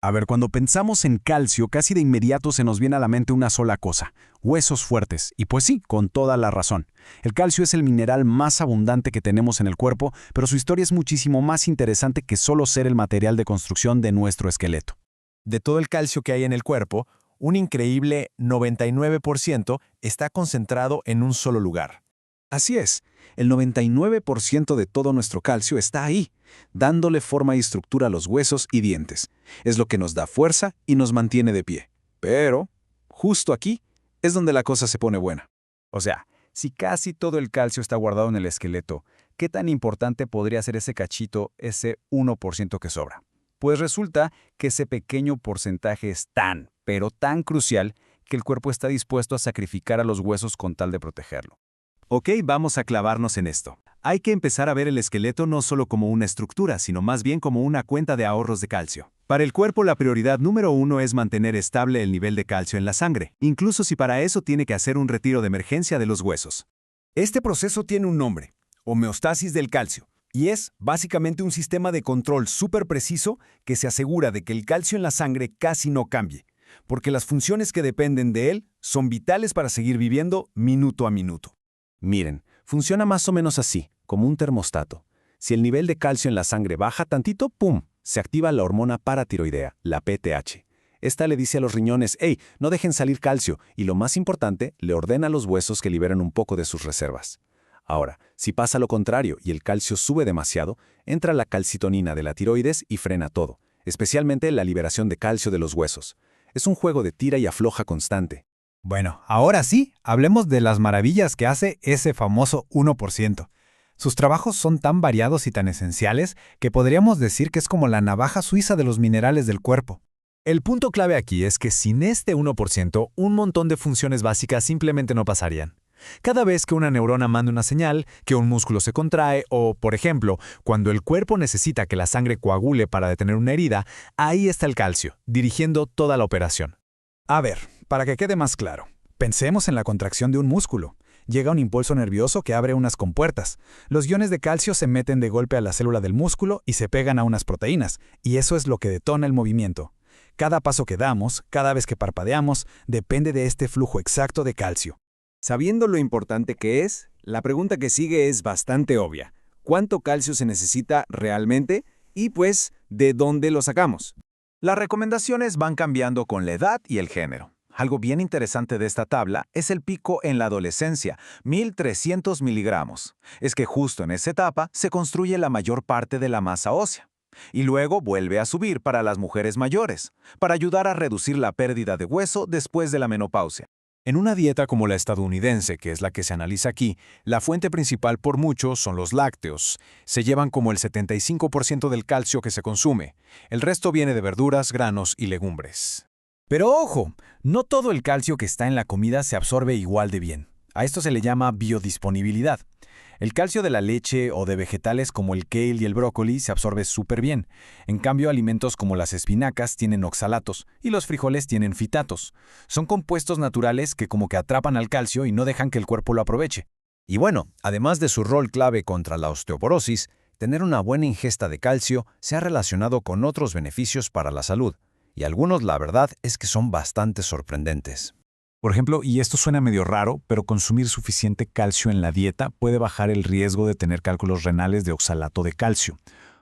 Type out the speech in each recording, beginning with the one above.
A ver, cuando pensamos en calcio, casi de inmediato se nos viene a la mente una sola cosa: huesos fuertes. Y pues sí, con toda la razón. El calcio es el mineral más abundante que tenemos en el cuerpo, pero su historia es muchísimo más interesante que solo ser el material de construcción de nuestro esqueleto. De todo el calcio que hay en el cuerpo, un increíble 99% está concentrado en un solo lugar. Así es, el 99% de todo nuestro calcio está ahí, dándole forma y estructura a los huesos y dientes. Es lo que nos da fuerza y nos mantiene de pie. Pero, justo aquí, es donde la cosa se pone buena. O sea, si casi todo el calcio está guardado en el esqueleto, ¿qué tan importante podría ser ese cachito, ese 1% que sobra? Pues resulta que ese pequeño porcentaje es tan, pero tan crucial, que el cuerpo está dispuesto a sacrificar a los huesos con tal de protegerlo. Ok, vamos a clavarnos en esto. Hay que empezar a ver el esqueleto no solo como una estructura, sino más bien como una cuenta de ahorros de calcio. Para el cuerpo, la prioridad número 1 es mantener estable el nivel de calcio en la sangre, incluso si para eso tiene que hacer un retiro de emergencia de los huesos. Este proceso tiene un nombre: homeostasis del calcio, y es básicamente un sistema de control súper preciso que se asegura de que el calcio en la sangre casi no cambie, porque las funciones que dependen de él son vitales para seguir viviendo minuto a minuto. Miren, funciona más o menos así, como un termostato. Si el nivel de calcio en la sangre baja tantito, ¡pum!, se activa la hormona paratiroidea, la PTH. Esta le dice a los riñones: «Hey, no dejen salir calcio», y lo más importante, le ordena a los huesos que liberen un poco de sus reservas. Ahora, si pasa lo contrario y el calcio sube demasiado, entra la calcitonina de la tiroides y frena todo, especialmente la liberación de calcio de los huesos. Es un juego de tira y afloja constante. Bueno, ahora sí, hablemos de las maravillas que hace ese famoso 1%. Sus trabajos son tan variados y tan esenciales que podríamos decir que es como la navaja suiza de los minerales del cuerpo. El punto clave aquí es que sin este 1%, un montón de funciones básicas simplemente no pasarían. Cada vez que una neurona manda una señal, que un músculo se contrae o, por ejemplo, cuando el cuerpo necesita que la sangre coagule para detener una herida, ahí está el calcio, dirigiendo toda la operación. A ver, para que quede más claro, pensemos en la contracción de un músculo. Llega un impulso nervioso que abre unas compuertas. Los iones de calcio se meten de golpe a la célula del músculo y se pegan a unas proteínas, y eso es lo que detona el movimiento. Cada paso que damos, cada vez que parpadeamos, depende de este flujo exacto de calcio. Sabiendo lo importante que es, la pregunta que sigue es bastante obvia: ¿cuánto calcio se necesita realmente? Y pues, ¿de dónde lo sacamos? Las recomendaciones van cambiando con la edad y el género. Algo bien interesante de esta tabla es el pico en la adolescencia, 1300 miligramos. Es que justo en esa etapa se construye la mayor parte de la masa ósea. Y luego vuelve a subir para las mujeres mayores, para ayudar a reducir la pérdida de hueso después de la menopausia. En una dieta como la estadounidense, que es la que se analiza aquí, la fuente principal por mucho son los lácteos. Se llevan como el 75% del calcio que se consume. El resto viene de verduras, granos y legumbres. Pero ojo, no todo el calcio que está en la comida se absorbe igual de bien. A esto se le llama biodisponibilidad. El calcio de la leche o de vegetales como el kale y el brócoli se absorbe súper bien. En cambio, alimentos como las espinacas tienen oxalatos y los frijoles tienen fitatos. Son compuestos naturales que como que atrapan al calcio y no dejan que el cuerpo lo aproveche. Y bueno, además de su rol clave contra la osteoporosis, tener una buena ingesta de calcio se ha relacionado con otros beneficios para la salud. Y algunos, la verdad, es que son bastante sorprendentes. Por ejemplo, y esto suena medio raro, pero consumir suficiente calcio en la dieta puede bajar el riesgo de tener cálculos renales de oxalato de calcio.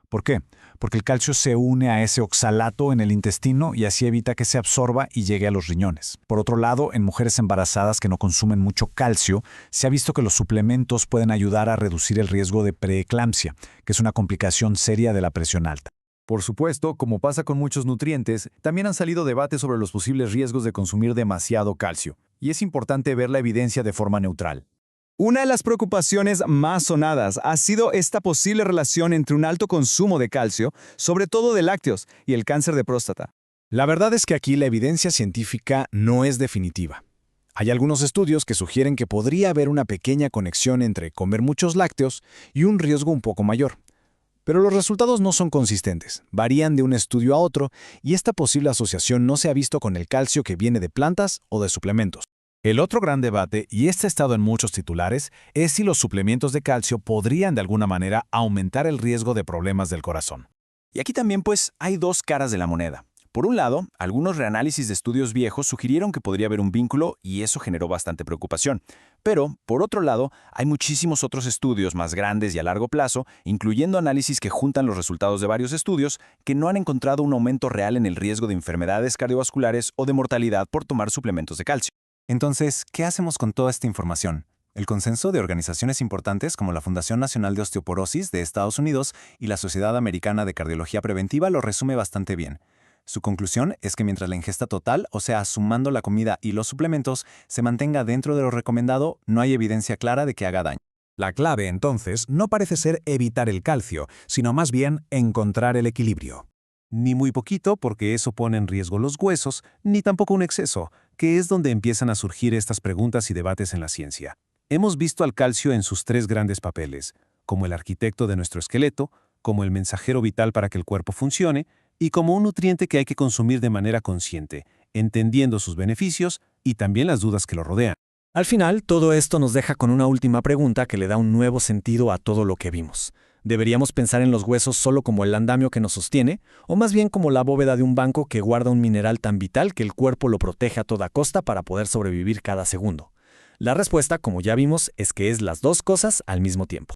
¿Por qué? Porque el calcio se une a ese oxalato en el intestino y así evita que se absorba y llegue a los riñones. Por otro lado, en mujeres embarazadas que no consumen mucho calcio, se ha visto que los suplementos pueden ayudar a reducir el riesgo de preeclampsia, que es una complicación seria de la presión alta. Por supuesto, como pasa con muchos nutrientes, también han salido debates sobre los posibles riesgos de consumir demasiado calcio, y es importante ver la evidencia de forma neutral. Una de las preocupaciones más sonadas ha sido esta posible relación entre un alto consumo de calcio, sobre todo de lácteos, y el cáncer de próstata. La verdad es que aquí la evidencia científica no es definitiva. Hay algunos estudios que sugieren que podría haber una pequeña conexión entre comer muchos lácteos y un riesgo un poco mayor. Pero los resultados no son consistentes, varían de un estudio a otro y esta posible asociación no se ha visto con el calcio que viene de plantas o de suplementos. El otro gran debate, y este ha estado en muchos titulares, es si los suplementos de calcio podrían de alguna manera aumentar el riesgo de problemas del corazón. Y aquí también pues hay dos caras de la moneda. Por un lado, algunos reanálisis de estudios viejos sugirieron que podría haber un vínculo y eso generó bastante preocupación. Pero, por otro lado, hay muchísimos otros estudios más grandes y a largo plazo, incluyendo análisis que juntan los resultados de varios estudios, que no han encontrado un aumento real en el riesgo de enfermedades cardiovasculares o de mortalidad por tomar suplementos de calcio. Entonces, ¿qué hacemos con toda esta información? El consenso de organizaciones importantes como la Fundación Nacional de Osteoporosis de Estados Unidos y la Sociedad Americana de Cardiología Preventiva lo resume bastante bien. Su conclusión es que mientras la ingesta total, o sea, sumando la comida y los suplementos, se mantenga dentro de lo recomendado, no hay evidencia clara de que haga daño. La clave, entonces, no parece ser evitar el calcio, sino más bien encontrar el equilibrio. Ni muy poquito, porque eso pone en riesgo los huesos, ni tampoco un exceso, que es donde empiezan a surgir estas preguntas y debates en la ciencia. Hemos visto al calcio en sus tres grandes papeles, como el arquitecto de nuestro esqueleto, como el mensajero vital para que el cuerpo funcione, y como un nutriente que hay que consumir de manera consciente, entendiendo sus beneficios y también las dudas que lo rodean. Al final, todo esto nos deja con una última pregunta que le da un nuevo sentido a todo lo que vimos. ¿Deberíamos pensar en los huesos solo como el andamio que nos sostiene, o más bien como la bóveda de un banco que guarda un mineral tan vital que el cuerpo lo protege a toda costa para poder sobrevivir cada segundo? La respuesta, como ya vimos, es que es las dos cosas al mismo tiempo.